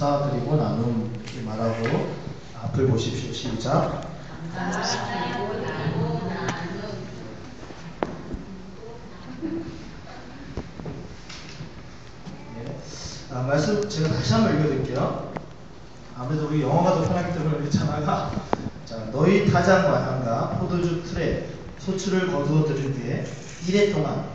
감사드리고 나눔 이렇게 말하고 앞을 보십시오. 시작. 감사드리고 나누고 나눔. 네. 말씀 제가 다시 한번 읽어드릴게요. 아무래도 우리 영어가 더 편하기 때문에 그렇잖아요. 자, 너희 타작과 향과 포도주 틀에 소출을 거두어 들인 뒤에 1해 동안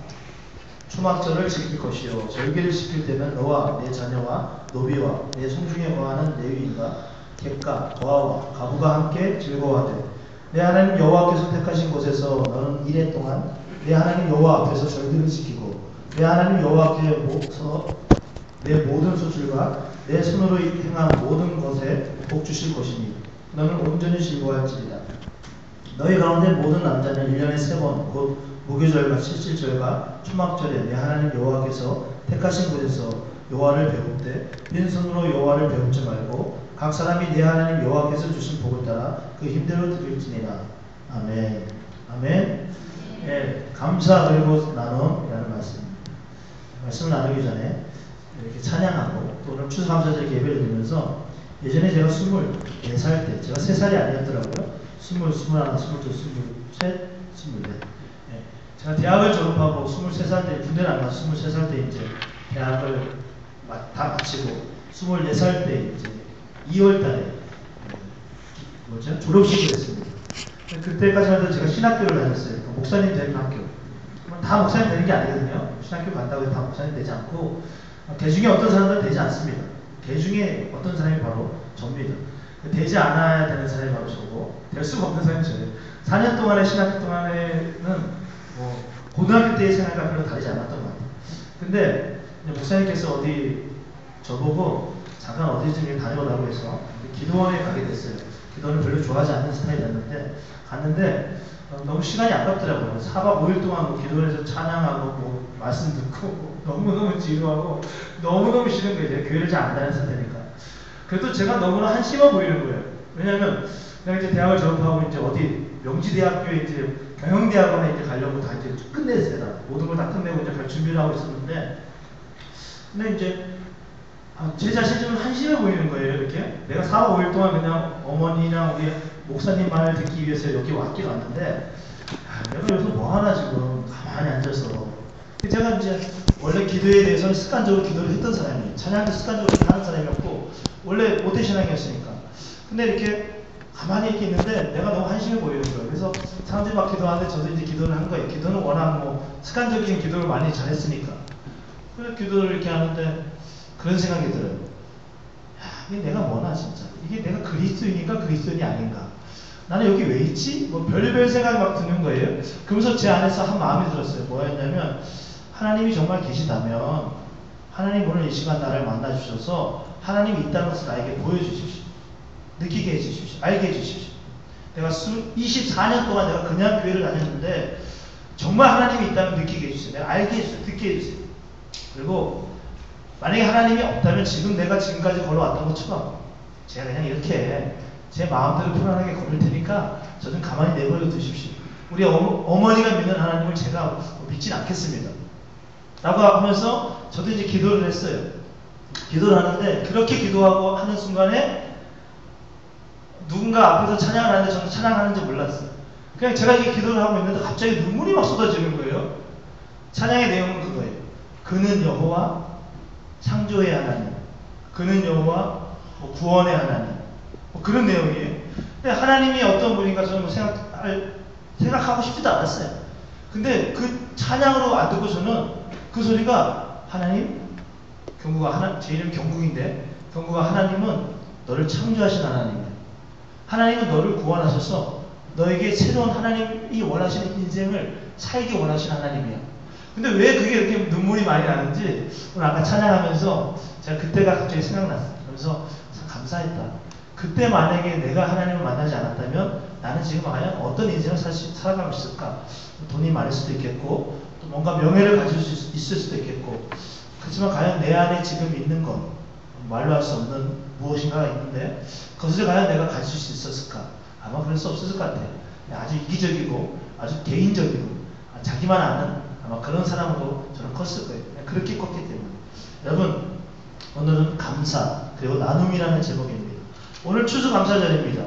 초막절을 지킬 것이요 절기를 지킬 때면 너와 내 자녀와 노비와 내 성중에 거하는 레위인과 객과 거하와 가부가 함께 즐거워하되 내 하나님 여호와께서 택하신 곳에서 너는 1해 동안 내 하나님 여호와 앞에서 절기를 지키고 내 하나님 여호와께서 내 모든 소출과 내 손으로 행한 모든 것에 복 주실 것이니 너는 온전히 즐거워할지리라. 너희 가운데 모든 남자는 1년에 3번 곧 무교절과 칠칠절과 초막절에 내 하나님 여호와께서 택하신 곳에서 여호와를 배울 때 빈손으로 여호와를 배우지 말고 각 사람이 내 하나님 여호와께서 주신 복을 따라 그 힘대로 드릴지니라. 아멘. 아멘. 네, 감사 그리고 나눔이라는 말씀을 나누기 전에 이렇게 찬양하고 또 오늘 추수감사절 예배를 드리면서 예전에 제가 24살 때 제가 3살이 아니었더라고요. 20, 21, 22, 23, 24 제가 대학을 졸업하고 23살 때 군대를 안 가서 23살 때 이제 대학을 다 마치고 24살 때 이제 2월 달에 졸업식을 했습니다. 그때까지만 해도 제가 신학교를 다녔어요. 목사님 되는 학교. 다 목사님 되는 게 아니거든요. 신학교 간다고 해서 다 목사님 되지 않고 대중에 어떤 사람들은 되지 않습니다. 대중에 어떤 사람이 바로 접니다. 되지 않아야 되는 사람이 바로 저고 될 수가 없는 사람이 저예요. 4년 동안의 신학교 동안에는 고등학교 때의 생활과 별로 다르지 않았던 것 같아요. 근데 목사님께서 어디 저보고 잠깐 어디 좀 다녀오라고 해서 기도원에 가게 됐어요. 기도원을 별로 좋아하지 않는 스타일이었는데 갔는데 너무 시간이 아깝더라고요. 4박 5일 동안 기도원에서 찬양하고 말씀 듣고 너무너무 지루하고 너무너무 싫은 거예요. 교회를 잘 안 다니는 상태니까. 그래도 제가 너무나 한심해 보이는 거예요. 왜냐하면 내가 이제 대학을 졸업하고 이제 어디 명지대학교에 이제 경영대학원에 이제 가려고 다 이제 끝냈어요. 모든 걸 다 끝내고 이제 갈 준비를 하고 있었는데, 근데 이제 제 자신이 좀 한심해 보이는 거예요. 이렇게 내가 4박 5일 동안 그냥 어머니랑 우리 목사님 말을 듣기 위해서 여기 왔긴 왔는데, 내가 여기서 뭐 하나 지금 가만히 앉아서. 제가 이제 원래 기도에 대해서는 습관적으로 기도를 했던 사람이에요. 찬양도 습관적으로 하는 사람이었고 원래 모태신앙이었으니까. 근데 이렇게 가만히 이렇게 있는데 내가 너무 한심해 보이는 거예요. 그래서 사람들이 막 기도하는데 저도 이제 기도를 한 거예요. 기도는 워낙 뭐 습관적인 기도를 많이 잘했으니까. 그래서 기도를 이렇게 하는데 그런 생각이 들어요. 야, 이게 내가 뭐나 진짜. 이게 내가 그리스도인인가 그리스도인이 아닌가. 나는 여기 왜 있지? 뭐 별별 생각이 막 드는 거예요. 그러면서 제 안에서 한 마음이 들었어요. 뭐였냐면 하나님이 정말 계시다면 하나님 오늘 이 시간 나를 만나 주셔서 하나님이 있다는 것을 나에게 보여주십시오. 느끼게 해주십시오. 알게 해주십시오. 내가 24년 동안 내가 그냥 교회를 다녔는데 정말 하나님이 있다면 느끼게 해주세요. 내가 알게 해주세요. 듣게 해주세요. 그리고 만약에 하나님이 없다면 지금 내가 지금까지 걸어왔던 것처럼 제가 그냥 이렇게 제 마음대로 편안하게 걸을 테니까 저 좀 가만히 내버려 두십시오. 우리 어머니가 믿는 하나님을 제가 믿진 않겠습니다. 라고 하면서 저도 이제 기도를 했어요. 기도를 하는데 그렇게 기도하고 하는 순간에 누군가 앞에서 찬양을 하는데 저는 찬양하는지 몰랐어요. 그냥 제가 이렇게 기도를 하고 있는데 갑자기 눈물이 막 쏟아지는 거예요. 찬양의 내용은 그거예요. 그는 여호와 창조의 하나님, 그는 여호와 구원의 하나님, 그런 내용이에요. 근데 하나님이 어떤 분인가 저는 생각하고 싶지도 않았어요. 근데 그 찬양으로 안 듣고 저는 그 소리가 하나님, 제 이름이 경국인데 경국아 하나님은 너를 창조하신 하나님이야. 하나님은 너를 구원하셔서 너에게 새로운 하나님이 원하시는 인생을 살기 원하시는 하나님이야. 근데 왜 그게 이렇게 눈물이 많이 나는지 오늘 아까 찬양하면서 제가 그때가 갑자기 생각났어요. 그래서 참 감사했다. 그때 만약에 내가 하나님을 만나지 않았다면 나는 지금 과연 어떤 인생을 살아가고 있을까? 돈이 많을 수도 있겠고 또 뭔가 명예를 가질 수 있을 수도 있겠고 그렇지만 과연 내 안에 지금 있는 것 말로 할 수 없는 무엇인가가 있는데 그것을 과연 내가 가질 수 있었을까? 아마 그럴 수 없었을 것 같아요. 아주 이기적이고 아주 개인적이고 자기만 아는 아마 그런 사람으로 저는 컸을 거예요. 그렇게 컸기 때문에 여러분 오늘은 감사 그리고 나눔이라는 제목입니다. 오늘 추수감사절입니다.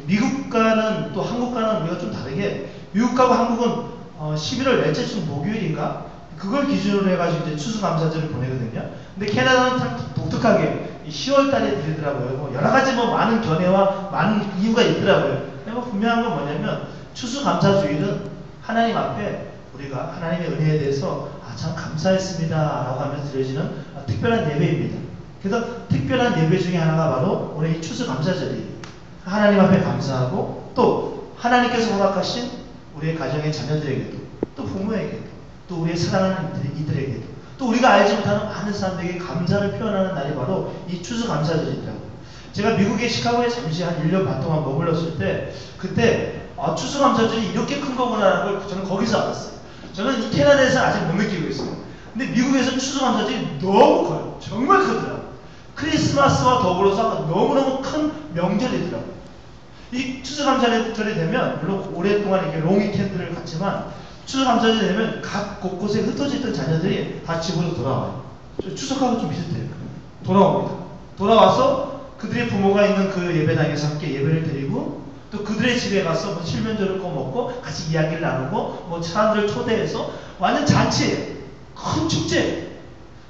미국과는 또 한국과는 우리가 좀 다르게 미국하고 한국은 11월 넷째 주 목요일인가 그걸 기준으로 해가지고 이제 추수감사절을 보내거든요. 근데 캐나다는 참 독특하게 10월 달에 드리더라고요. 뭐 여러 가지 뭐 많은 견해와 많은 이유가 있더라고요. 근데 뭐 분명한 건 뭐냐면 추수감사주일은 하나님 앞에 우리가 하나님의 은혜에 대해서 참 감사했습니다 라고 하면서 드려지는 특별한 예배입니다. 그래서 특별한 예배 중에 하나가 바로 오늘 이 추수감사절이에요. 하나님 앞에 감사하고 또 하나님께서 허락하신 우리의 가정의 자녀들에게도 또 부모에게도 또 우리의 사랑하는 이들에게도 또 우리가 알지 못하는 많은 사람들에게 감사를 표현하는 날이 바로 이 추수감사절이더라고요. 제가 미국의 시카고에 잠시 한 1년 반 동안 머물렀을 때 그때 추수감사절이 이렇게 큰 거구나라는 걸 저는 거기서 알았어요. 저는 이 캐나다에서 아직 못 느끼고 있어요. 근데 미국에서 추수감사절이 너무 커요. 정말 크더라고요. 크리스마스와 더불어서 너무너무 큰 명절이더라고요. 이 추수감사절이 되면 물론 오랫동안 이렇게 롱 위켄드를 갔지만 추수감사절이 되면 각 곳곳에 흩어져 있던 자녀들이 다 집으로 돌아와요. 추석하고 좀 비슷해요. 돌아옵니다. 돌아와서 그들의 부모가 있는 그 예배당에서 함께 예배를 드리고 또 그들의 집에 가서 뭐 칠면조를 꺼먹고 같이 이야기를 나누고 뭐 사람들을 초대해서 완전 잔치예요. 큰 축제.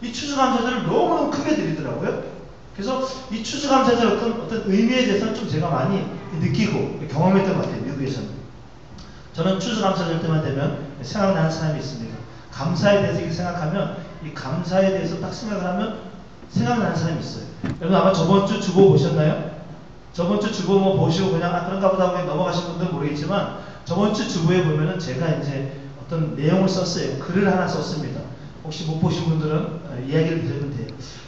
이 추수감사절을 너무너무 크게 드리더라고요. 그래서 이 추수감사절 어떤 의미에 대해서는 좀 제가 많이 느끼고 경험했던 것 같아요. 미국에서는. 저는 추수감사절 때만 되면 생각나는 사람이 있습니다. 감사에 대해서 이렇게 생각하면 이 감사에 대해서 딱 생각을 하면 생각나는 사람이 있어요. 여러분 아마 저번 주 주보 보셨나요? 저번 주 주보 뭐 보시고 그냥 그런가 보다 하고 넘어가신 분들은 모르겠지만 저번 주 주보에 보면은 제가 이제 어떤 내용을 썼어요. 글을 하나 썼습니다. 혹시 못 보신 분들은 이야기를 드리면 돼요.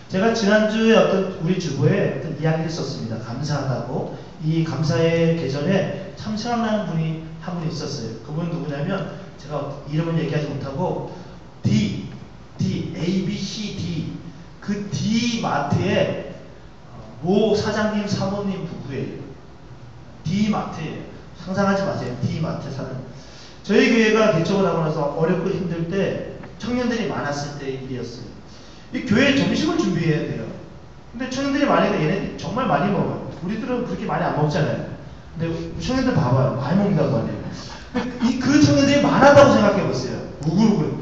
제가 지난주에 우리 주보에 어떤 이야기를 썼습니다. 감사하다고. 이 감사의 계절에 참 생각나는 분이 한 분 있었어요. 그분은 누구냐면 제가 이름은 얘기하지 못하고 A, B, C, D 그 D 마트의 모 사장님 사모님 부부예요. D 마트예요. 상상하지 마세요. D 마트 사는. 저희 교회가 개척을 하고 나서 어렵고 힘들 때 청년들이 많았을 때 일이었어요. 이 교회 점심을 준비해야 돼요. 근데 청년들이 많으니까 얘네들이 정말 많이 먹어요. 우리들은 그렇게 많이 안 먹잖아요. 근데 청년들 봐봐요. 많이 먹는단 말이에요. 그 청년들이 많았다고 생각해보세요. 우글우글.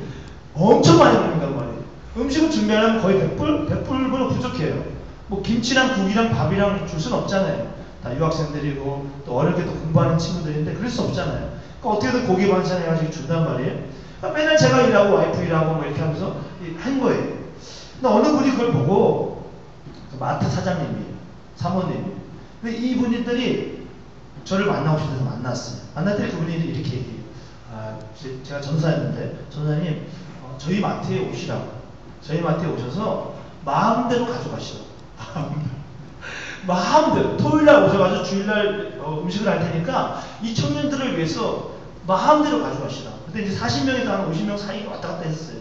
엄청 많이 먹는단 말이에요. 음식을 준비하려면 거의 100불보다 부족해요. 뭐 김치랑 국이랑 밥이랑 줄 수는 없잖아요. 다 유학생들이고 또 어렵게 또 공부하는 친구들인데 그럴 수 없잖아요. 그러니까 어떻게든 고기 반찬 해가지고 준단 말이에요. 그러니까 맨날 제가 일하고 와이프 일하고 뭐 이렇게 하면서 한 거예요. 근데 어느 분이 그걸 보고 마트 사장님이에요. 사모님이에요. 근데 이분들이 저를 만나고 싶어서 만났어요. 만났더니 그분이 이렇게 얘기해요. 제가 전사였는데 전사님 저희 마트에 오시라고. 저희 마트에 오셔서 마음대로 가져가시라고. 마음대로 토요일날 오셔가지고 주일날 음식을 할 테니까 이 청년들을 위해서 마음대로 가져가시라고. 근데 이제 40명에서 한 50명 사이 왔다 갔다 했어요.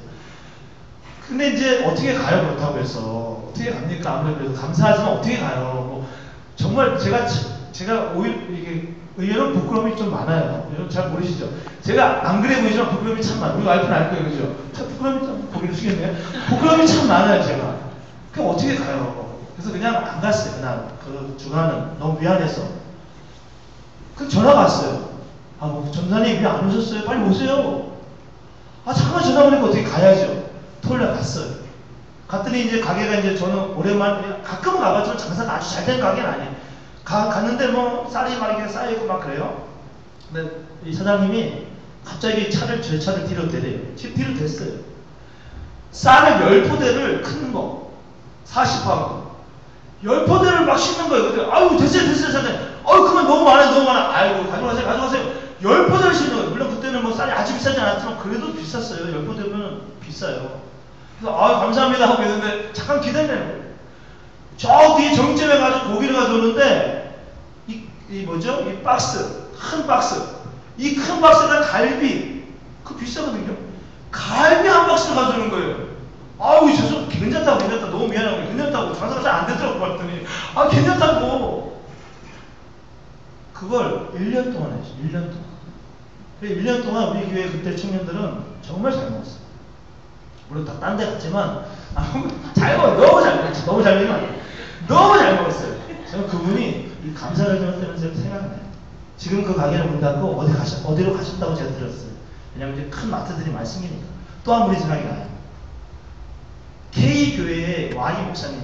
근데 이제 어떻게 가요? 그렇다고 해서 어떻게 갑니까? 아무래도 감사하지만 어떻게 가요? 뭐 정말 제가 오히려 이게 의외로 부끄러움이 좀 많아요. 여러분 잘 모르시죠? 제가 안 그래 보이지만 부끄러움이 참 많아요. 우리 와이프는 알 거예요, 그죠? 참 부끄러움이 참 보기도 쉬겠네요. 부끄러움이 참 많아요, 제가. 그럼 어떻게 가요? 그래서 그냥 안 갔어요. 그날 그 주간은 너무 미안해서. 그 전화가 왔어요. 뭐 전사님 왜 안 오셨어요? 빨리 오세요. 잠깐 전화 오니까 어떻게 가야죠. 토요일날 갔어요. 갔더니 이제 가게가 이제 저는 오랜만에 가끔 가봤지만 장사가 아주 잘 된 가게는 아니에요. 갔는데 뭐 쌀이 막 이렇게 쌓여있고 막 그래요. 근데 이 사장님이 갑자기 제 차를 뒤로 대래요. 뒤로 댔어요. 쌀을 10포대를 큰 거 40하고 10포대를 막 싣는 거예요. 근데 아유 됐어요 사장님. 그만 너무 많아요. 아이고 가져가세요. 10포대를 싣는 거예요. 물론 그때는 뭐 쌀이 아주 비싸지 않았지만 그래도 비쌌어요. 10포대면 비싸요. 그래서 감사합니다 하고 있는데 잠깐 기다리는 거예요. 저 뒤에 정점에 가서 고기를 가져오는데 이 박스 큰 박스 이 큰 박스에다 갈비 그거 비싸거든요. 갈비 한 박스를 가져오는 거예요. 죄송 괜찮다 너무 미안하고 괜찮다고 장사가 잘 안 되더라고 봤더니 괜찮다고 그걸 1년 동안 했죠. 1년 동안. 1년 동안 우리 교회 그때 청년들은 정말 잘 먹었어요. 물론 다 딴 데 갔지만 잘 먹어요. 너무 잘 먹었죠. 너무 잘 먹으면 너무 잘 먹었어요. 저는 그분이 이 감사절정 때문에 생각나요. 지금 그 가게를 문 닫고 어디로 가셨다고 제가 들었어요. 왜냐면 이제 큰 마트들이 많이 생기니까. 또 한 분이 생각이 나요. K교회의 Y 목사님이,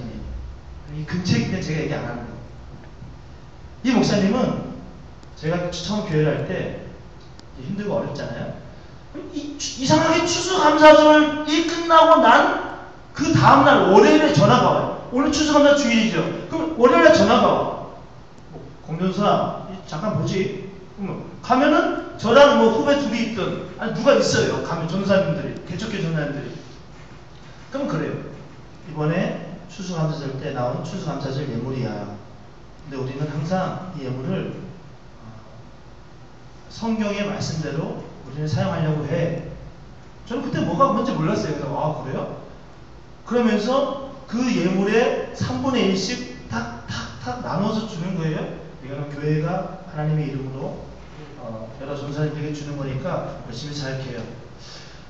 이 근처에 있는 제가 얘기 안 하는 거예요. 이 목사님은 제가 처음 교회를 할 때 힘들고 어렵잖아요. 이상하게 추수감사절이 끝나고 난 그 다음날 월요일에 전화가 와요. 오늘 추수감사 주일이죠. 그럼 월요일에 전화가 와. 공전사 잠깐 보지. 가면은 저랑 뭐 후배 둘이 있든 아니 누가 있어요. 가면 전사님들이 개척교 전사님들이. 그럼 그래요. 이번에 추수감사절 때 나온 추수감사절 예물이야. 근데 우리는 항상 이 예물을 성경의 말씀대로 우리는 사용하려고 해. 저는 그때 뭐가 뭔지 몰랐어요. 그래서 아 그래요? 그러면서 그 예물의 3분의 1씩 탁탁탁 나눠서 주는 거예요. 이거는 교회가 하나님의 이름으로 여러 전사님들에게 주는 거니까 열심히 사역해요.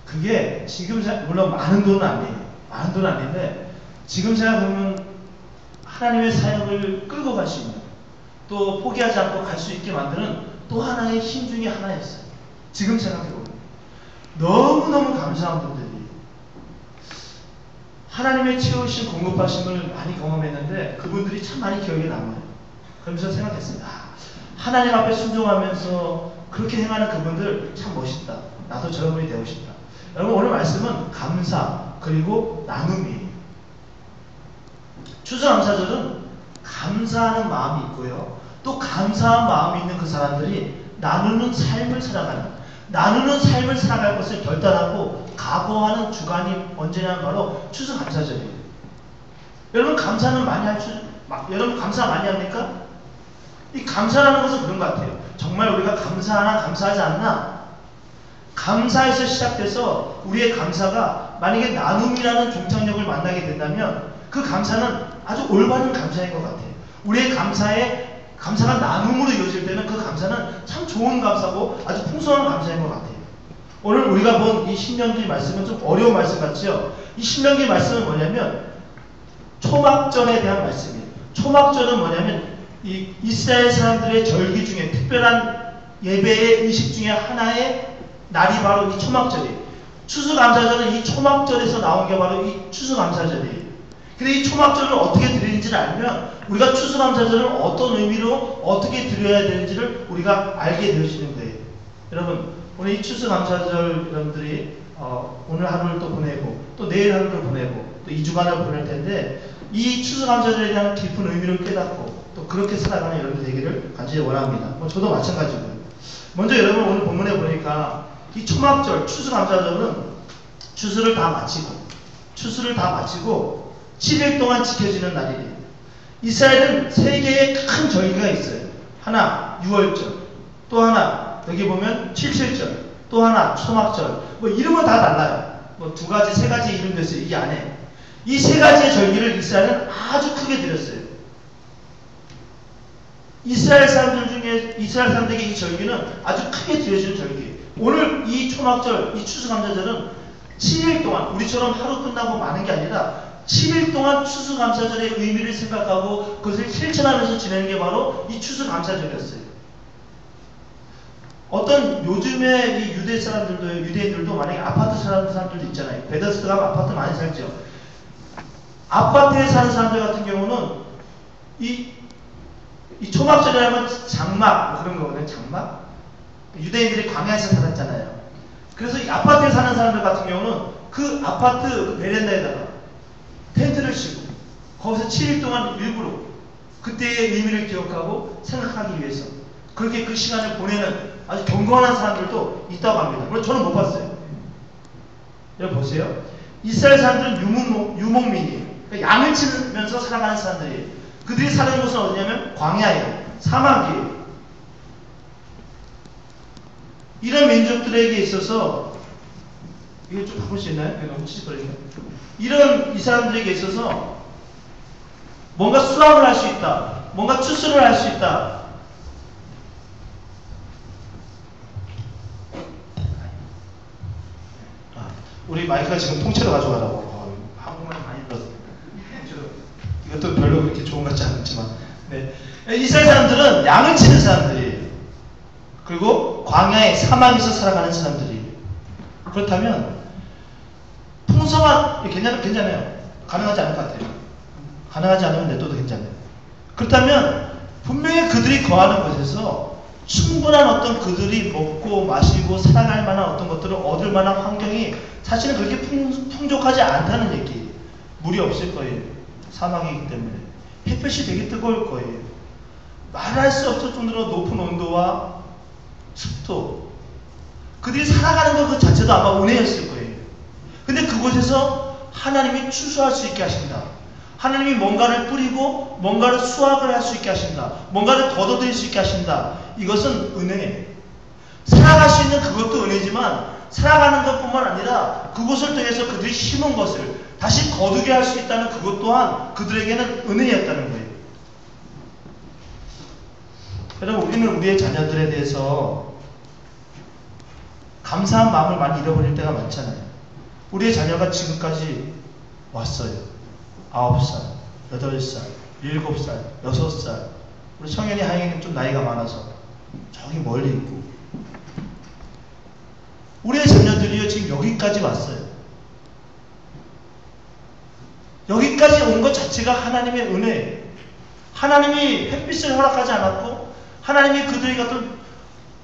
그게 지금 물론 많은 돈은 아니에요. 많은 돈은 아닌데 지금 생각하면 하나님의 사역을 끌고 갈 수 있는 또 포기하지 않고 갈 수 있게 만드는 또 하나의 힘 중에 하나였어요. 지금 생각해보면 너무너무 감사한 분들이 하나님의 채우신 공급하심을 많이 경험했는데 그분들이 참 많이 기억에 남아요. 그러면서 생각했습니다. 하나님 앞에 순종하면서 그렇게 행하는 그분들 참 멋있다. 나도 저런 분이 되고 싶다. 여러분 오늘 말씀은 감사 그리고 나눔이에요. 추수감사절은 감사하는 마음이 있고요. 또 감사한 마음이 있는 그 사람들이 나누는 삶을 살아갈 것을 결단하고 각오하는 주간이 언제냐 바로 추수감사절이에요. 여러분 감사는 많이 여러분 감사 많이 합니까? 이 감사라는 것은 그런 것 같아요. 정말 우리가 감사하나 감사하지 않나? 감사에서 시작돼서 우리의 감사가 만약에 나눔이라는 종착역을 만나게 된다면 그 감사는 아주 올바른 감사인 것 같아요. 우리의 감사가 나눔으로 이어질 때는 그 감사는 참 좋은 감사고 아주 풍성한 감사인 것 같아요. 오늘 우리가 본 이 신명기 말씀은 좀 어려운 말씀 같죠? 이 신명기 말씀은 뭐냐면 초막절에 대한 말씀이에요. 초막절은 뭐냐면 이 이스라엘 사람들의 절기 중에 특별한 예배의 의식 중에 하나의 날이 바로 이 초막절이에요. 추수감사절은 이 초막절에서 나온 게 바로 이 추수감사절이에요. 근데 이 초막절을 어떻게 드리는지를 알면 우리가 추수감사절을 어떤 의미로 어떻게 드려야 되는지를 우리가 알게 되어지는 거예요. 여러분 오늘 이 추수감사절 여러분들이 오늘 하루를 또 보내고 또 내일 하루를 보내고 또 2주간을 보낼 텐데 이 추수감사절에 대한 깊은 의미를 깨닫고 또 그렇게 살아가는 여러분들 되기를 간절히 원합니다. 저도 마찬가지고요. 먼저 여러분 오늘 본문에 보니까 이 초막절 추수감사절은 추수를 다 마치고 7일 동안 지켜지는 날이에요. 이스라엘은 3개의 큰 절기가 있어요. 하나 6월절, 또 하나 여기 보면 7.7절, 또 하나 초막절. 뭐 이름은 다 달라요. 뭐 2가지, 3가지 이름 됐어요. 이 안에 이 3가지의 절기를 이스라엘은 아주 크게 드렸어요. 이스라엘 사람들에게 이 절기는 아주 크게 드려지는 절기예요. 오늘 이 초막절, 이 추수감사절은 7일 동안 우리처럼 하루 끝나고 마는 게 아니라 7일 동안 추수감사절의 의미를 생각하고 그것을 실천하면서 지내는 게 바로 이 추수감사절이었어요. 어떤 요즘에 이 유대인들도 만약에 아파트 사는 사람들도 있잖아요. 베더스트 가면 아파트 많이 살죠. 아파트에 사는 사람들 같은 경우는 이 초막절이라면 장막 뭐 그런 거거든요. 장막. 유대인들이 광야에서 살았잖아요. 그래서 이 아파트에 사는 사람들 같은 경우는 그 아파트 그 베란다에다가 텐트를 치고 거기서 7일 동안 일부러 그때의 의미를 기억하고 생각하기 위해서 그렇게 그 시간을 보내는 아주 경건한 사람들도 있다고 합니다. 물론 저는 못 봤어요. 여러분 보세요. 이스라엘 사람들은 유목민이에요. 그러니까 양을 치면서 살아가는 사람들이에요. 그들이 사는 곳은 어디냐면 광야예요. 사막이에요. 이런 민족들에게 있어서 이거 좀 바꿀 수 있나요? 너무 찌릿거리네요. 이런 이 사람들에게 있어서 뭔가 수확을 할 수 있다. 뭔가 추수를 할 수 있다. 우리 마이크가 지금 통째로 가져가라고. 한국말 많이 들었어요. 통째로. 이것도 별로 그렇게 좋은 좋은 것 같지 않지만. 네. 이스라엘 사람들은 양을 치는 사람들이에요. 그리고 광야의 사막에서 살아가는 사람들이에요. 그렇다면 풍성한, 괜찮아요. 가능하지 않을 것 같아요. 가능하지 않으면 내둬도 괜찮아요. 그렇다면 분명히 그들이 거하는 곳에서 충분한 어떤 그들이 먹고 마시고 살아갈 만한 어떤 것들을 얻을 만한 환경이 사실은 그렇게 풍족하지 않다는 얘기예요. 물이 없을 거예요. 사막이기 때문에. 햇볕이 되게 뜨거울 거예요. 말할 수 없을 정도로 높은 온도와 습도. 그들이 살아가는 것 그 자체도 아마 은혜였을 거예요. 근데 그곳에서 하나님이 추수할 수 있게 하신다. 하나님이 뭔가를 뿌리고 뭔가를 수확을 할 수 있게 하신다. 뭔가를 거둬들일 수 있게 하신다. 이것은 은혜예요. 살아갈 수 있는 그것도 은혜지만 살아가는 것뿐만 아니라 그곳을 통해서 그들이 심은 것을 다시 거두게 할 수 있다는 그것 또한 그들에게는 은혜였다는 거예요. 여러분, 우리는 우리의 자녀들에 대해서 감사한 마음을 많이 잃어버릴 때가 많잖아요. 우리의 자녀가 지금까지 왔어요. 9살, 8살, 7살, 6살. 우리 청년이 하영이는 좀 나이가 많아서 저기 멀리 있고. 우리의 자녀들이요, 지금 여기까지 왔어요. 여기까지 온 것 자체가 하나님의 은혜예요. 하나님이 햇빛을 허락하지 않았고, 하나님이 그들에게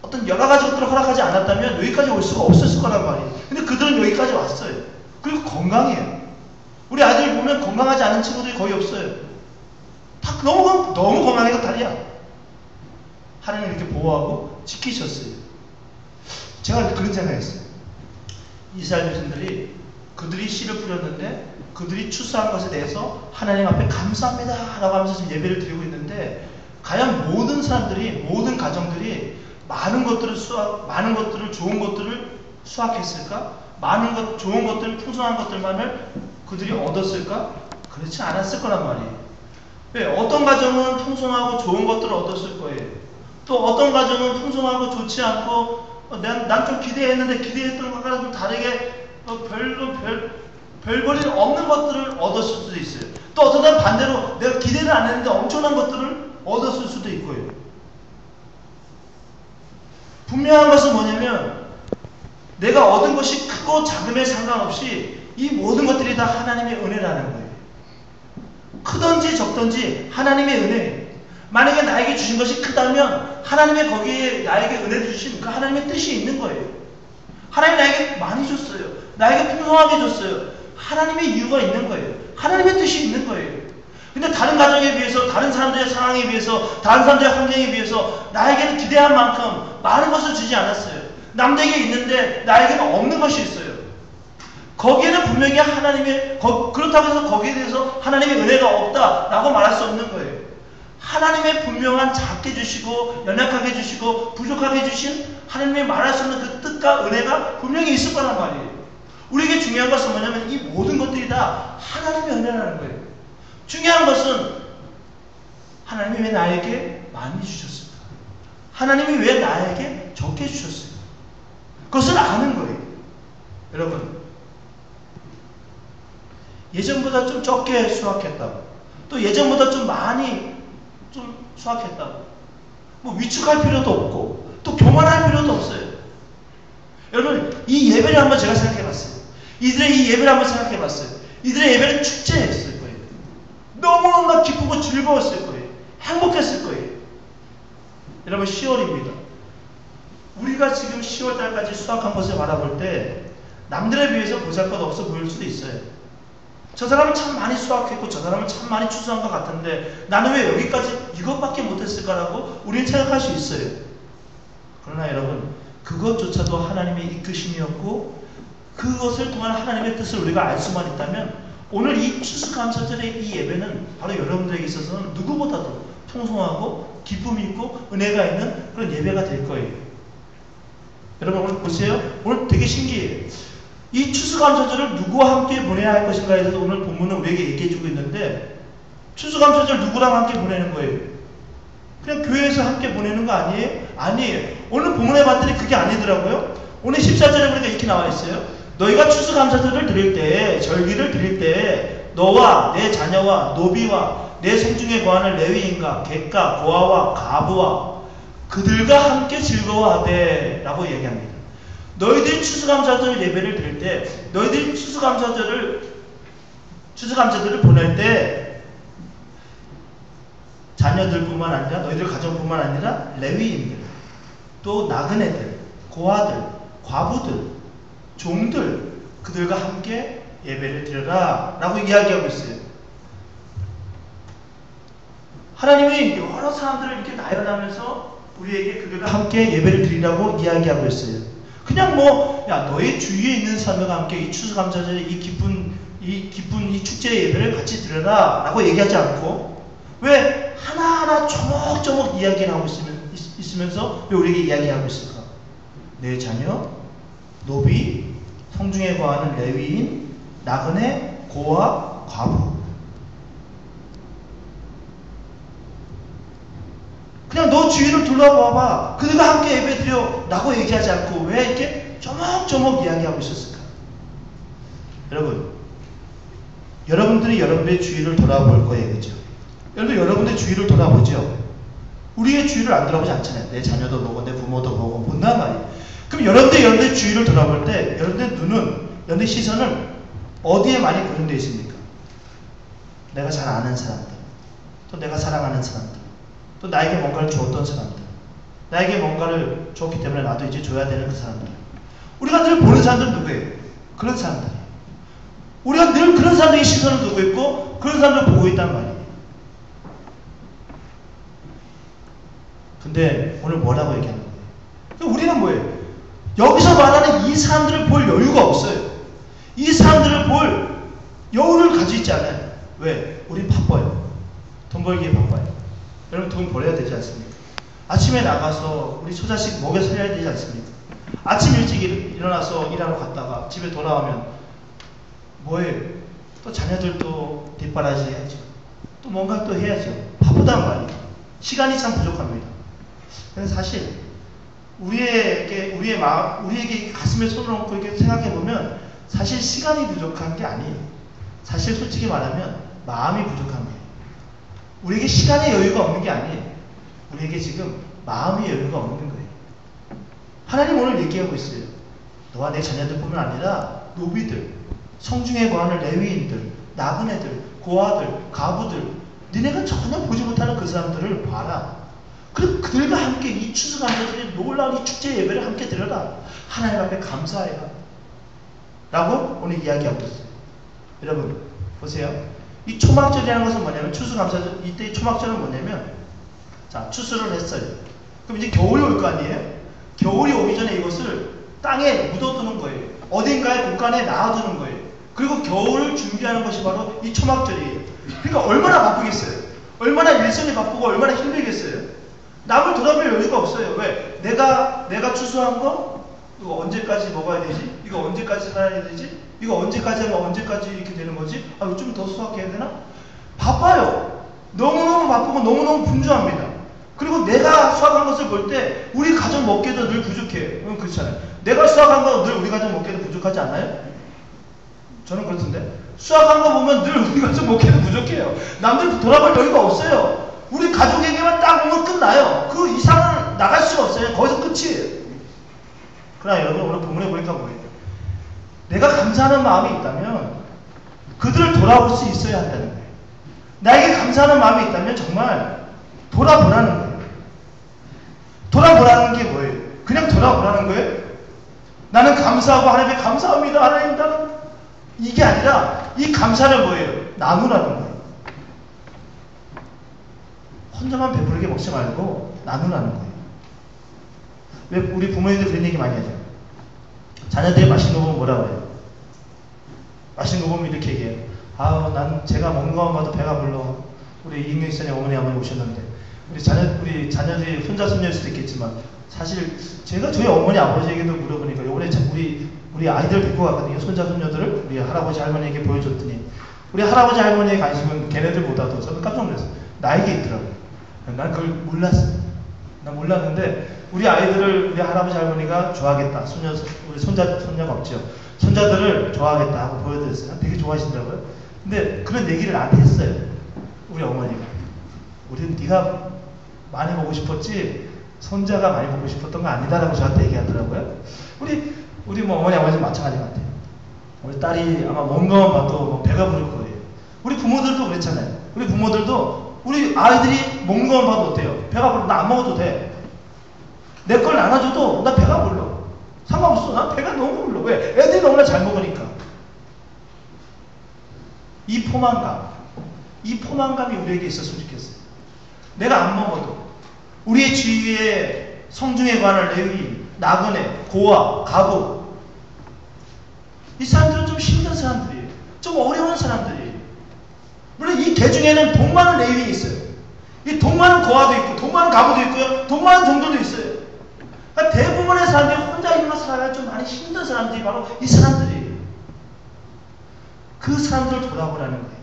어떤 여러 가지 것들을 허락하지 않았다면 여기까지 올 수가 없었을 거란 말이에요. 근데 그들은 여기까지 왔어요. 그리고 건강해요. 우리 아이들 보면 건강하지 않은 친구들이 거의 없어요. 다 너무 건강해서 다리야. 하나님 이렇게 보호하고 지키셨어요. 제가 그런 생각했어요. 이스라엘 백성들이 그들이 씨를 뿌렸는데 그들이 추수한 것에 대해서 하나님 앞에 감사합니다 라고 하면서 지금 예배를 드리고 있는데, 과연 모든 사람들이, 모든 가정들이 많은 것들을 좋은 것들을 수확했을까? 좋은 것들, 풍성한 것들만을 그들이 얻었을까? 그렇지 않았을 거란 말이에요. 왜? 어떤 가정은 풍성하고 좋은 것들을 얻었을 거예요. 또 어떤 가정은 풍성하고 좋지 않고, 난 좀 기대했는데 기대했던 것과는 좀 다르게 별볼일 없는 것들을 얻었을 수도 있어요. 또 어떤 사람 반대로 내가 기대를 안 했는데 엄청난 것들을 얻었을 수도 있고요. 분명한 것은 뭐냐면 내가 얻은 것이 크고 작음에 상관없이 이 모든 것들이 다 하나님의 은혜라는 거예요. 크든지 적든지 하나님의 은혜. 만약에 나에게 주신 것이 크다면 하나님의 거기에 나에게 은혜를 주신 그 하나님의 뜻이 있는 거예요. 하나님이 나에게 많이 줬어요. 나에게 풍성하게 줬어요. 하나님의 이유가 있는 거예요. 하나님의 뜻이 있는 거예요. 근데 다른 가정에 비해서, 다른 사람들의 상황에 비해서, 다른 사람들의 환경에 비해서 나에게는 기대한 만큼 많은 것을 주지 않았어요. 남들에게 있는데 나에게는 없는 것이 있어요. 거기에는 분명히 그렇다고 해서 거기에 대해서 하나님의 은혜가 없다라고 말할 수 없는 거예요. 하나님의 분명한 작게 주시고 연약하게 주시고 부족하게 주신 하나님의 말할 수 없는 그 뜻과 은혜가 분명히 있을 거란 말이에요. 우리에게 중요한 것은 뭐냐면 이 모든 것들이 다 하나님의 은혜라는 거예요. 중요한 것은 하나님이 왜 나에게 많이 주셨을까? 하나님이 왜 나에게 적게 주셨을까? 그것을 아는 거예요. 여러분, 예전보다 좀 적게 수확했다고, 또 예전보다 좀 많이 수확했다고 위축할 필요도 없고 또 교만할 필요도 없어요. 여러분, 이 예배를 한번 제가 생각해봤어요. 이들의 이 예배를 한번 생각해봤어요. 이들의 예배는 축제였을 거예요. 너무나 기쁘고 즐거웠을 거예요. 행복했을 거예요. 여러분, 10월입니다. 우리가 지금 10월달까지 수확한 것을 바라볼 때 남들에 비해서 보잘것없어 보일 수도 있어요. 저 사람은 참 많이 수확했고 저 사람은 참 많이 추수한 것 같은데 나는 왜 여기까지 이것밖에 못했을까라고 우리는 생각할 수 있어요. 그러나 여러분, 그것조차도 하나님의 이끄심이었고 그것을 통한 하나님의 뜻을 우리가 알 수만 있다면 오늘 이 추수감사절의 이 예배는 바로 여러분들에게 있어서는 누구보다도 풍성하고 기쁨이 있고 은혜가 있는 그런 예배가 될 거예요. 여러분, 오늘 보세요. 오늘 되게 신기해요. 이 추수감사절을 누구와 함께 보내야 할 것인가에 대해서 오늘 본문은 우리에게 얘기해주고 있는데, 추수감사절 누구랑 함께 보내는 거예요? 그냥 교회에서 함께 보내는 거 아니에요? 아니에요. 오늘 본문에 봤더니 그게 아니더라고요. 오늘 14절에 보니까 이렇게 나와 있어요. 너희가 추수감사절을 드릴 때, 절기를 드릴 때 너와 내 자녀와 노비와 내 성중에 거하는 레위인과 객과 고아와 가부와 그들과 함께 즐거워하되 라고 얘기합니다. 너희들이 추수감사절 예배를 드릴 때 너희들이 추수감사절을 보낼 때 자녀들뿐만 아니라 너희들 가정뿐만 아니라 레위인들 또 나그네들 고아들 과부들 종들 그들과 함께 예배를 드려라 라고 이야기하고 있어요. 하나님이 여러 사람들을 이렇게 나열하면서 우리에게 그들과 함께 예배를 드리라고 이야기하고 있어요. 그냥 야 너의 주위에 있는 사람과 함께 이 추수감사절에 이 기쁜 이 축제 예배를 같이 드려라 라고 얘기하지 않고 왜 하나하나 조목조목 이야기를 하고 있으면서 왜 우리에게 이야기하고 있을까? 내 자녀, 노비, 성중에 거하는 레위인, 나그네, 고아, 과부. 그냥 너 주위를 둘러봐봐. 그들과 함께 예배드려 라고 얘기하지 않고 왜 이렇게 조목조목 이야기하고 있었을까? 여러분들이 여러분의 주위를 돌아볼 거예요. 그죠? 여러분의 주위를 돌아보죠? 우리의 주위를 안 돌아보지 않잖아요. 내 자녀도 보고 내 부모도 보고 본단 말이에요. 그럼 여러분의 주위를 돌아볼 때 여러분의 눈은, 여러분의 시선은 어디에 많이 고정되어 있습니까? 내가 잘 아는 사람들, 또 내가 사랑하는 사람들, 또 나에게 뭔가를 주었던 사람들, 나에게 뭔가를 줬기 때문에 나도 이제 줘야 되는 그 사람들. 우리가 늘 보는 사람들은 누구예요? 그런 사람들이에요. 우리가 늘 그런 사람들에게 시선을 두고 있고 그런 사람들을 보고 있단 말이에요. 근데 오늘 뭐라고 얘기하는 거예요? 우리는 뭐예요? 여기서 말하는 이 사람들을 볼 여유가 없어요. 이 사람들을 볼 여유를 가지고 있지 않아요. 왜? 우리 바빠요. 돈 벌기에 바빠요. 여러분 돈 벌어야 되지 않습니까? 아침에 나가서 우리 처자식 먹여 살려야 되지 않습니까? 아침 일찍 일어나서 일하러 갔다가 집에 돌아오면 뭐예요? 또 자녀들도 뒷바라지 해야죠. 또 뭔가 또 해야죠. 바쁘단 말이에요. 시간이 참 부족합니다. 그래서 사실 우리에게 가슴에 손을 얹고 이렇게 생각해 보면 사실 시간이 부족한 게 아니에요. 사실 솔직히 말하면 마음이 부족한 거예요. 우리에게 시간의 여유가 없는 게 아니에요. 우리에게 지금 마음의 여유가 없는 거예요. 하나님 오늘 얘기하고 있어요. 너와 내 자녀들뿐만 아니라 노비들, 성중에 거하는 레위인들, 나그네들, 고아들, 가부들, 니네가 전혀 보지 못하는 그 사람들을 봐라. 그들과 함께 이 추수감사절의 놀라운 이 축제 예배를 함께 드려라. 하나님 앞에 감사해라. 라고 오늘 이야기하고 있어요. 여러분 보세요. 이 초막절이라는 것은 뭐냐면 추수감사절 이때 초막절은 뭐냐면 자 추수를 했어요. 그럼 이제 겨울이 올 거 아니에요? 겨울이 오기 전에 이것을 땅에 묻어두는 거예요. 어딘가에 곳간에 놔두는 거예요. 그리고 겨울을 준비하는 것이 바로 이 초막절이에요. 그러니까 얼마나 바쁘겠어요? 얼마나 일선이 바쁘고 얼마나 힘들겠어요? 남을 돌아볼 여유가 없어요. 왜? 내가 추수한 거 이거 언제까지 먹어야 되지? 이거 언제까지 살아야 되지? 이거 언제까지 하면 언제까지 이렇게 되는 거지? 아, 이거 좀 더 수확해야 되나? 바빠요. 너무너무 바쁘고 너무너무 분주합니다. 그리고 내가 수확한 것을 볼 때 우리 가정 먹기에도 늘 부족해요. 그렇잖아요. 내가 수확한 건 늘 우리 가정 먹기에도 부족하지 않아요? 저는 그렇던데. 수확한 거 보면 늘 우리 가정 먹기에도 부족해요. 남들 돌아볼 여유가 없어요. 우리 가족에게만 딱 오면 끝나요. 그 이상은 나갈 수가 없어요. 거기서 끝이에요. 그러나 여러분 오늘 본문에 보니까 뭐예요? 내가 감사하는 마음이 있다면 그들을 돌아볼 수 있어야 한다는 거예요. 나에게 감사하는 마음이 있다면 정말 돌아보라는 거예요. 돌아보라는 게 뭐예요? 그냥 돌아보라는 거예요? 나는 감사하고 하나님께 감사합니다. 하나님 나는 이게 아니라 이 감사를 뭐예요? 나누라는 거예요. 혼자만 배부르게 먹지 말고 나누라는 거예요. 왜 우리 부모님들 그런 얘기 많이 하죠? 자녀들이 맛있는 거 보면 뭐라고 해요? 맛있는 거 보면 이렇게 얘기해요. 아, 난 제가 먹는 것만 봐도 배가 불러. 우리 이익명선의 어머니 아버지 오셨는데 우리 자녀들이 손자 손녀일 수도 있겠지만 사실 제가 저희 어머니 아버지에게도 물어보니까 요번에 우리 아이들 데리고 갔거든요. 손자 손녀들을 우리 할아버지 할머니에게 보여줬더니 우리 할아버지 할머니의 관심은 걔네들보다도 저도 깜짝 놀랐어요. 나에게 있더라고요. 난 그걸 몰랐어요. 난 몰랐는데 우리 아이들을 우리 할아버지 할머니가 좋아하겠다. 우리 손자가 없죠. 손자들을 좋아하겠다 하고 보여드렸어요. 되게 좋아하시더라고요. 근데 그런 얘기를 나한테 했어요. 우리 어머니가. 우리는 네가 많이 보고 싶었지 손자가 많이 보고 싶었던 거 아니다라고 저한테 얘기하더라고요. 우리 뭐 어머니 아버지 마찬가지 같아요. 우리 딸이 아마 몸만 봐도 뭐 배가 부를 거예요. 우리 부모들도 그랬잖아요. 우리 부모들도 우리 아이들이 먹는 것만 봐도 어때요? 배가 불러. 나 안 먹어도 돼. 내 걸 나눠줘도 나 배가 불러. 상관없어. 나 배가 너무 불러. 왜? 애들이 너무나 잘 먹으니까. 이 포만감이 우리에게 있었으면 좋겠어요. 내가 안 먹어도 우리의 주위에 성중에 관한 레위, 나그네, 고아, 가부 이 사람들은 좀 힘든 사람들이에요. 좀 어려운 사람들이에요. 물론 이 개 중에는 돈 많은 레위인이 있어요. 이 돈 많은 고아도 있고 돈 많은 가부도 있고요. 돈 많은 종들도 있어요. 그러니까 대부분의 사람들이 혼자 있는 살아야 좀 많이 힘든 사람들이 바로 이 사람들이에요. 그 사람들을 돌아보라는 거예요.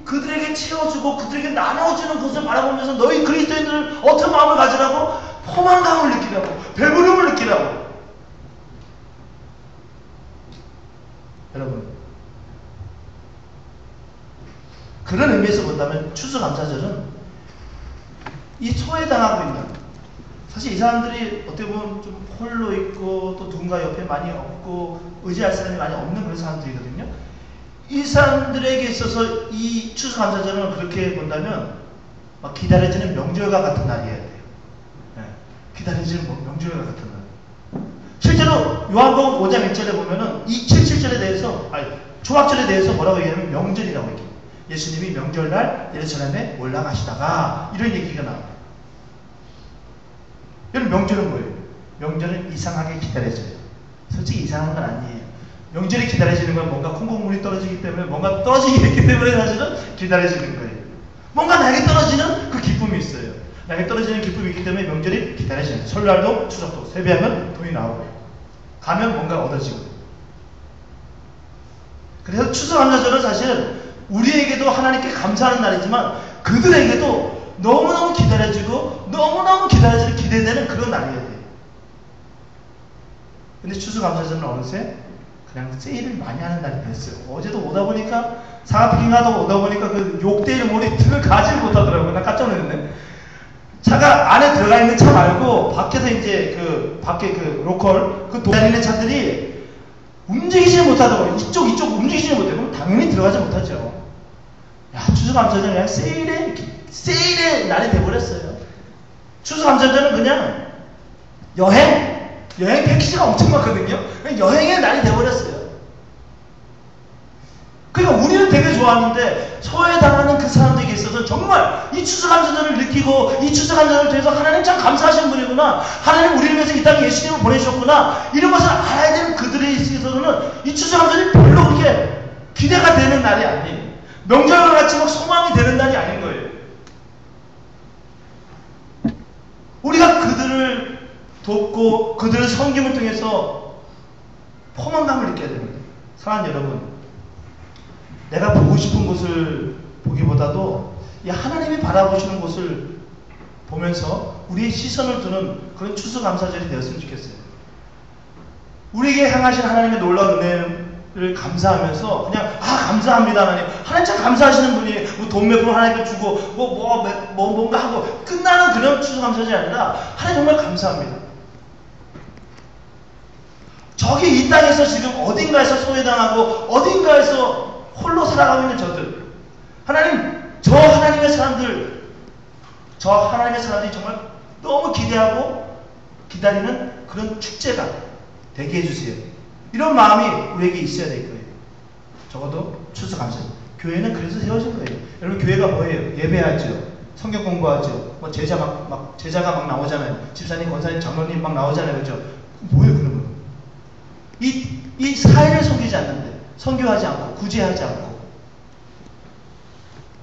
그들에게 채워주고 그들에게 나눠주는 것을 바라보면서 너희 그리스도인들은 어떤 마음을 가지라고? 포만감을 느끼라고, 배부름을 느끼라고. 여러분, 그런 의미에서 본다면 추수감사절은 이 소외당하고 있는, 사실 이 사람들이 어떻게 보면 좀 홀로 있고 또 누군가 옆에 많이 없고 의지할 사람이 많이 없는 그런 사람들이거든요. 이 사람들에게 있어서 이 추수감사절은 그렇게 본다면 막 기다려지는 명절과 같은 날이어야 돼요. 네. 기다려지는 명절과 같은 날. 실제로 요한복음 5장 1절에 보면은 이 7절에 대해서, 초막절에 대해서 뭐라고 얘기하면 명절이라고 얘기해요. 예수님이 명절날 예루살렘에 올라가시다가 이런 얘기가 나와요. 여러분, 명절은 뭐예요? 명절은 이상하게 기다려져요. 솔직히 이상한 건 아니에요. 명절이 기다려지는 건 뭔가 콩고물이 떨어지기 때문에, 뭔가 떨어지기 했기 때문에 사실은 기다려지는 거예요. 뭔가 나에게 떨어지는 그 기쁨이 있어요. 나에게 떨어지는 기쁨이 있기 때문에 명절이 기다려지는 거예요. 설날도 추석도 세배하면 돈이 나오고 가면 뭔가 얻어지고. 그래서 추수감사절은 사실 우리에게도 하나님께 감사하는 날이지만 그들에게도 너무너무 기다려지고 너무너무 기다려지는 기대되는 그런 날이어야 돼요. 근데 추수감사절은 어느새 그냥 세일을 많이 하는 날이 됐어요. 어제도 오다 보니까 사가핑하다 오다 보니까 그 욕대일 모니터를 가지 못하더라고요. 나 깜짝 놀랐네. 차가 안에 들어가 있는 차 말고 밖에서 이제 그 밖에 그 로컬 그 돌아다니는 차들이 움직이지 못하더라고요. 이쪽 움직이지 못해요. 그럼 당연히 들어가지 못하죠. 야, 추수감사절은 그냥 세일의 날이 돼버렸어요. 추수감사절은 그냥 여행 패키지가 엄청 많거든요. 여행의 날이 돼버렸어요. 그러니까 우리는 되게 좋아하는데 소외당하는 그 사람들에게 있어서 정말 이 추수감사절을 느끼고 이 추수감사절을 통해서 하나님 참 감사하신 분이구나, 하나님 우리를 위해서 이 땅에 예수님을 보내주셨구나, 이런 것을 알아야 되는 그들에 있어서는 이 추수감사절이 별로 그렇게 기대가 되는 날이 아니에요. 명절과 같이 막 소망이 되는 날이 아닌 거예요. 우리가 그들을 돕고 그들의 섬김을 통해서 포만감을 느껴야 됩니다. 사랑하는 여러분, 내가 보고 싶은 곳을 보기보다도 이 하나님이 바라보시는 곳을 보면서 우리의 시선을 두는 그런 추수감사절이 되었으면 좋겠어요. 우리에게 향하신 하나님의 놀라운 은혜를 감사하면서 그냥 감사합니다 하나님, 하나님 참 감사하시는 분이 뭐 돈 몇 푼 하나님께 주고 뭔가 하고 끝나는 그런 추수감사절이 아니라 하나님 정말 감사합니다. 저기 이 땅에서 지금 어딘가에서 소외당하고 어딘가에서 홀로 살아가고 있는 저들, 하나님, 저 하나님의 사람들이 정말 너무 기대하고 기다리는 그런 축제가 되게 해주세요. 이런 마음이 우리에게 있어야 될 거예요. 적어도 추수감사절. 교회는 그래서 세워진 거예요. 여러분, 교회가 뭐예요? 예배하죠, 성경 공부하죠, 뭐 제자가 막 나오잖아요. 집사님, 권사님, 장로님 막 나오잖아요. 그죠? 뭐예요, 그런 거? 이 사회를 섬기지 않는데, 선교하지 않고, 구제하지 않고.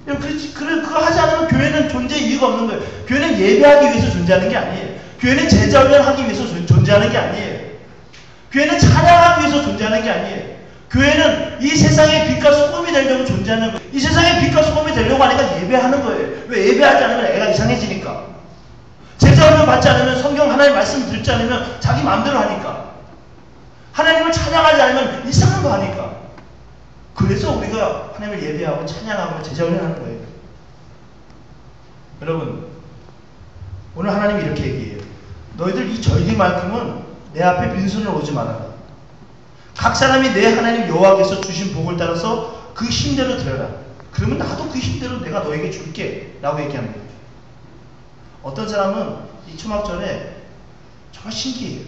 그거 하지 않으면 교회는 존재 이유가 없는 거예요. 교회는 예배하기 위해서 존재하는 게 아니에요. 교회는 제자 훈련하기 위해서 존재하는 게 아니에요. 교회는 찬양하기 위해서 존재하는 게 아니에요. 교회는 이 세상의 빛과 소금이 되려고 존재하는 거예요. 이 세상의 빛과 소금이 되려고 하니까 예배하는 거예요. 왜? 예배하지 않으면 애가 이상해지니까. 제자 훈련 받지 않으면, 성경 하나님 말씀 듣지 않으면 자기 마음대로 하니까. 하나님을 찬양하지 않으면 이상한 거 하니까. 그래서 우리가 하나님을 예배하고 찬양하고 제자훈련 하는 거예요. 여러분, 오늘 하나님이 이렇게 얘기해요. 너희들 이 절기만큼은 내 앞에 빈손으로 오지 말아라. 각 사람이 내 하나님 여호와께서 주신 복을 따라서 그 힘대로 드려라. 그러면 나도 그 힘대로 내가 너에게 줄게 라고 얘기합니다. 어떤 사람은 이 초막절에 정말 신기해요.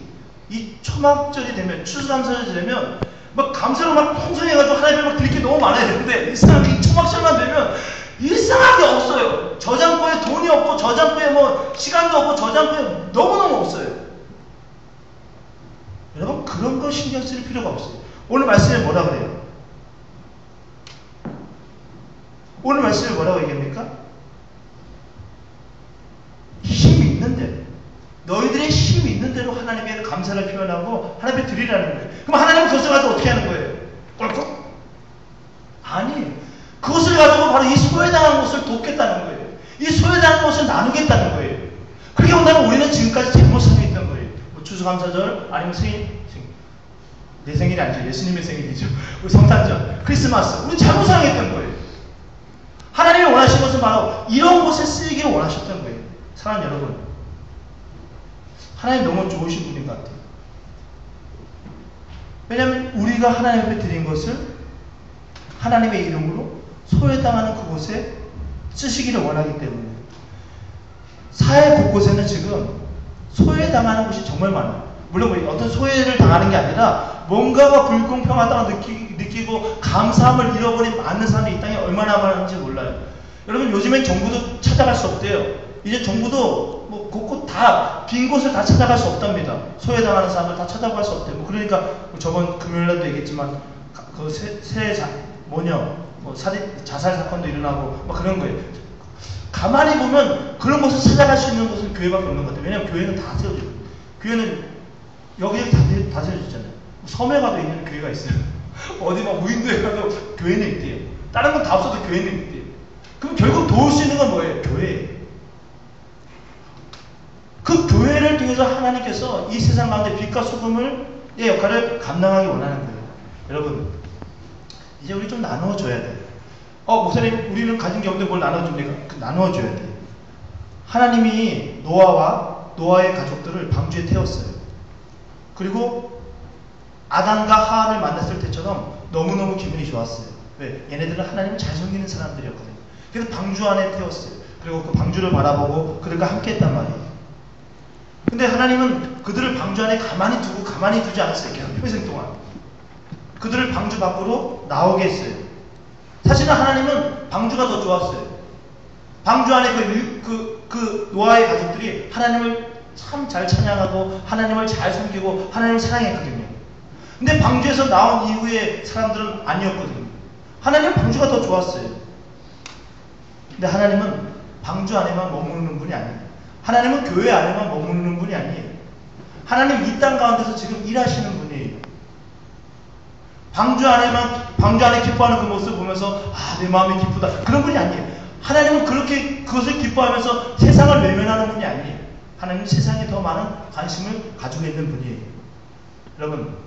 이 초막절이 되면, 추수감사절이 되면 막 감사로 막 풍성해가지고 하나님께 막 드릴 게 너무 많아야 되는데 이상하게 이 초막절만 되면 이상하게 없어요. 저장고에 돈이 없고 저장고에 뭐 시간도 없고 저장고에 너무너무 없어요. 여러분, 그런 거 신경 쓸 필요가 없어요. 오늘 말씀에 뭐라 그래요? 오늘 말씀에 뭐라고 얘기합니까? 힘이 있는 대로, 너희들의 힘이 있는 대로 하나님께 감사를 표현하고 하나님께 드리라는 거예요. 그럼 하나님은 그것을 가지고 어떻게 하는 거예요? 꼴깍? 아니, 그것을 가지고 바로 이 소외당한 것을 돕겠다는 거예요. 이 소외당한 것을 나누겠다는 거예요. 그렇게 본다면 우리는 지금까지 잘못 살고 있던 거예요. 뭐 추수감사절, 아니면 내 생일이 아니죠. 예수님의 생일이죠. 우리 성탄절, 크리스마스, 우리 잘못 살았던 거예요. 하나님이 원하신 것은 바로 이런 곳에 쓰이기를 원하셨던 거예요. 사랑하는 여러분, 하나님 너무 좋으신 분인 것 같아요. 왜냐하면 우리가 하나님 앞에 드린 것을 하나님의 이름으로 소외당하는 그곳에 쓰시기를 원하기 때문에. 사회 곳곳에는 지금 소외당하는 곳이 정말 많아요. 물론 우리 어떤 소외를 당하는 게 아니라 뭔가가 불공평하다고 느끼고 감사함을 잃어버린 많은 사람이 이 땅에 얼마나 많은지 몰라요. 여러분, 요즘엔 정부도 찾아갈 수 없대요. 이제 정부도 뭐 곳곳 다 빈 곳을 다 찾아갈 수 없답니다. 소외당하는 사람들 다 찾아갈 수 없대요. 뭐 그러니까 저번 금요일날도 얘기했지만 그 자살 사건도 일어나고 막 그런 거예요. 가만히 보면 그런 곳을 찾아갈 수 있는 곳은 교회밖에 없는 것 같아요. 왜냐하면 교회는 다 세워져요. 교회는 여기저기 다 세워졌잖아요. 섬에 가도 있는 교회가 있어요. 어디 막 무인도에 가도 교회는 있대요. 다른 건 다 없어도 교회는 있대요. 그럼 결국 도울 수 있는 건 뭐예요? 교회예요. 그 교회를 통해서 하나님께서 이 세상 가운데 빛과 소금의 역할을 감당하기 원하는 거예요. 여러분, 이제 우리 좀 나누어줘야 돼요. 목사님, 우리는 가진 게 없는데 뭘 나눠줍니까? 나누어줘야 돼요. 하나님이 노아의 가족들을 방주에 태웠어요. 그리고 아담과 하와를 만났을 때처럼 너무너무 기분이 좋았어요. 왜? 얘네들은 하나님을 잘 섬기는 사람들이었거든요. 그래서 방주 안에 태웠어요. 그리고 그 방주를 바라보고 그들과 함께 했단 말이에요. 근데 하나님은 그들을 방주 안에 가만히 두지 않았어요. 계속 평생 동안. 그들을 방주 밖으로 나오게 했어요. 사실은 하나님은 방주가 더 좋았어요. 방주 안에 그 노아의 가족들이 하나님을 참 잘 찬양하고 하나님을 잘 섬기고 하나님을 사랑했거든요. 근데 방주에서 나온 이후의 사람들은 아니었거든요. 하나님은 방주가 더 좋았어요. 근데 하나님은 방주 안에만 머무르는 분이 아니에요. 하나님은 교회 안에만 머무르는 분이 아니에요. 하나님 이 땅 가운데서 지금 일하시는 분이에요. 방주 안에 기뻐하는 그 모습을 보면서 내 마음이 기쁘다, 그런 분이 아니에요. 하나님은 그것을 기뻐하면서 세상을 외면하는 분이 아니에요. 하나님은 세상에 더 많은 관심을 가지고 있는 분이에요. 여러분,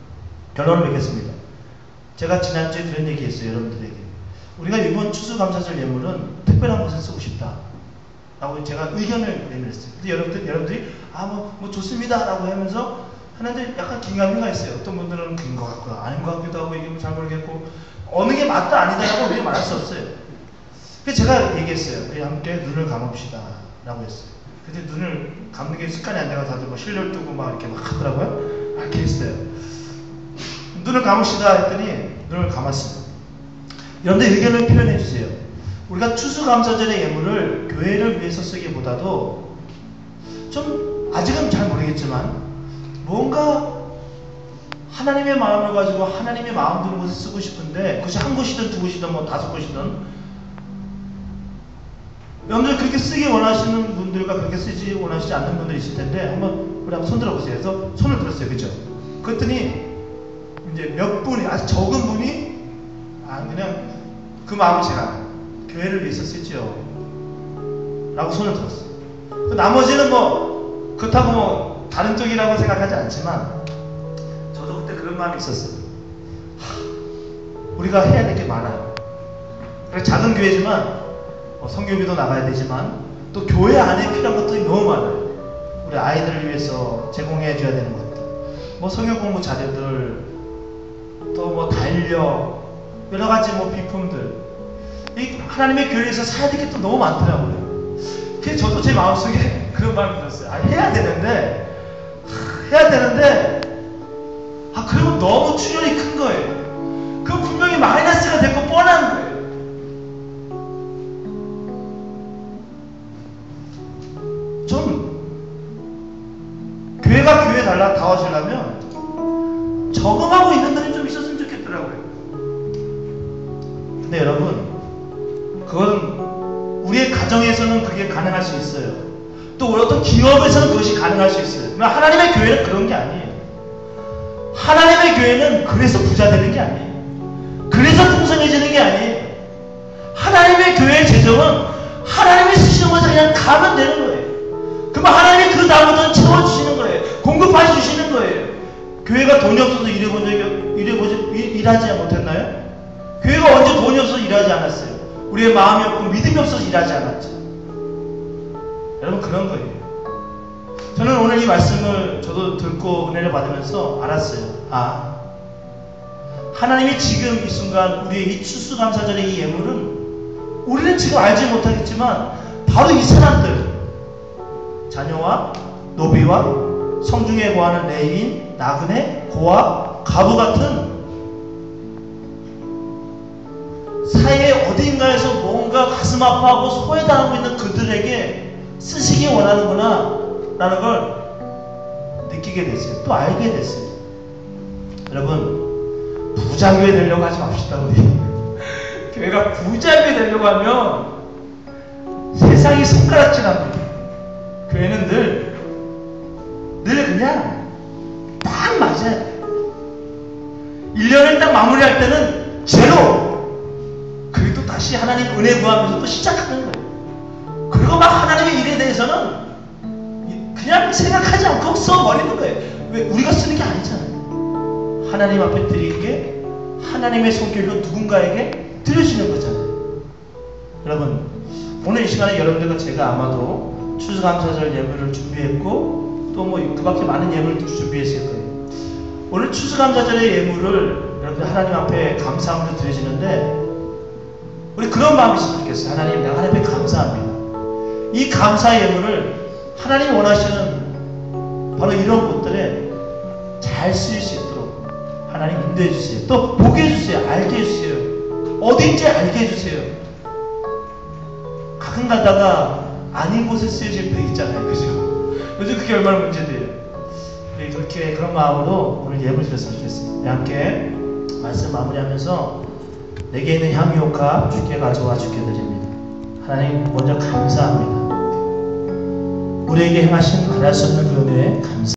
결론을 맺겠습니다. 제가 지난주에 그런 얘기 했어요. 여러분들에게 우리가 이번 추수감사절 예물은 특별한 곳에 쓰고 싶다 라고 제가 의견을 내밀었어요. 근데 여러분들이 뭐 좋습니다 라고 하면서 하는데 약간 긴가민가 했어요. 어떤 분들은 긴 것 같고 아닌 것 같기도 하고 얘기하면 잘 모르겠고 어느 게 맞다 아니다라고 우리 말할 수 없어요. 그래서 제가 얘기했어요. 우리 함께 눈을 감읍시다 라고 했어요. 근데 눈을 감는 게 습관이 안 돼서 다들 뭐 실눈 뜨고 막 이렇게 막 하더라고요. 이렇게 했어요. 눈을 감읍시다 했더니 눈을 감았어요. 여러분들 의견을 표현해 주세요. 우리가 추수감사절의 예물을 교회를 위해서 쓰기보다도 좀 아직은 잘 모르겠지만 뭔가 하나님의 마음을 가지고 하나님의 마음 드는 곳에 쓰고 싶은데 그것이 한 곳이든 두 곳이든 뭐 다섯 곳이든 여러분들 그렇게 쓰기 원하시는 분들과 그렇게 쓰지 원하시지 않는 분들이 있을 텐데 우리 한번 손 들어보세요. 그래서 손을 들었어요. 그죠? 그랬더니 이제 몇 분이 아주 적은 분이 그냥 그 마음을 제가 교회를 위해서 쓰죠 라고 손을 들었어요. 나머지는 뭐 그렇다고 뭐 다른 쪽이라고 생각하지 않지만 저도 그때 그런 마음이 있었어요. 우리가 해야 될 게 많아요. 그래서 작은 교회지만 성교비도 나가야 되지만 또 교회 안에 필요한 것들이 너무 많아요. 우리 아이들을 위해서 제공해 줘야 되는 것들, 뭐 성경 공부 자료들, 또 뭐 달력, 여러 가지 뭐 비품들, 이 하나님의 교회에서 사야 될 게 또 너무 많더라고요. 그래서 저도 제 마음속에 그런 마음이 들었어요. 해야 되는데 그리고 너무 출혈이 큰 거예요. 그건 분명히 마이너스가 될 거 뻔한 거예요. 좀 교회가 교회 다워지려면 적응하고 있는 분이 좀 있었으면 좋겠더라고요. 근데 여러분, 그건 우리의 가정에서는 그게 가능할 수 있어요. 또 어떤 기업에서는 그것이 가능할 수 있어요. 그러나 하나님의 교회는 그런 게 아니에요. 하나님의 교회는 그래서 부자 되는 게 아니에요. 그래서 풍성해지는 게 아니에요. 하나님의 교회의 재정은 하나님이 쓰시는 것을 그냥 가면 되는 거예요. 그러면 하나님이 그 다음부터는 채워주시는 거예요. 공급해 주시는 거예요. 교회가 돈이 없어서 일하지 못했나요? 교회가 언제 돈이 없어서 일하지 않았어요? 우리의 마음이 없고 믿음이 없어서 일하지 않았죠. 여러분, 그런 거예요. 저는 오늘 이 말씀을 저도 듣고 은혜를 받으면서 알았어요. 하나님이 지금 이 순간 우리의 이 추수감사절의 이 예물은 우리는 지금 알지 못하겠지만 바로 이 사람들, 자녀와 노비와 성중에 거하는 레위인, 나그네, 고아, 과부 같은 사회의 어딘가에서 뭔가 가슴 아파하고 소외당하고 있는 그들에게 쓰시기 원하는구나 라는 걸 느끼게 됐어요. 또 알게 됐어요. 여러분, 부자교회 되려고 하지 맙시다. 우리 교회가 부자교회 되려고 하면 세상이 손가락질합니다. 교회는 늘 그냥 딱 맞아야 돼. 1년을 딱 마무리할 때는 제로. 그리고 또 다시 하나님 은혜 구하면서 또 시작하는 거예요. 그리고 막 하나님의 일에 대해서는 그냥 생각하지 않고 써버리는 거예요. 왜? 우리가 쓰는 게 아니잖아요. 하나님 앞에 드리는 게 하나님의 손길로 누군가에게 드려지는 거잖아요. 여러분, 오늘 이 시간에 여러분들과 제가 아마도 추수감사절 예물을 준비했고 또 뭐 그밖에 많은 예물을 준비했을 거예요. 오늘 추수감사절의 예물을 여러분들 하나님 앞에 감사함으로 드려지는데 우리 그런 마음이 있으면 좋겠어요. 하나님, 내가 하나님 앞에 감사합니다. 이 감사 예물을 하나님이 원하시는 바로 이런 것들에 잘 쓰일 수 있도록 하나님 인도해 주세요. 또 보게 해주세요. 알게 해주세요. 어딘지 알게 해주세요. 가끔 가다가 아닌 곳에 쓰여질 때 있잖아요. 그죠? 요즘 그게 얼마나 문제돼요. 우리 그렇게 그런 마음으로 오늘 예물 드렸으면 좋겠습니다. 우리 함께 말씀 마무리하면서 내게 있는 향유효과 주께 가져와 주께 드립니다. 하나님, 먼저 감사합니다. 우리에게 행하신 말할 수 없는 그 은혜에 감사합니다.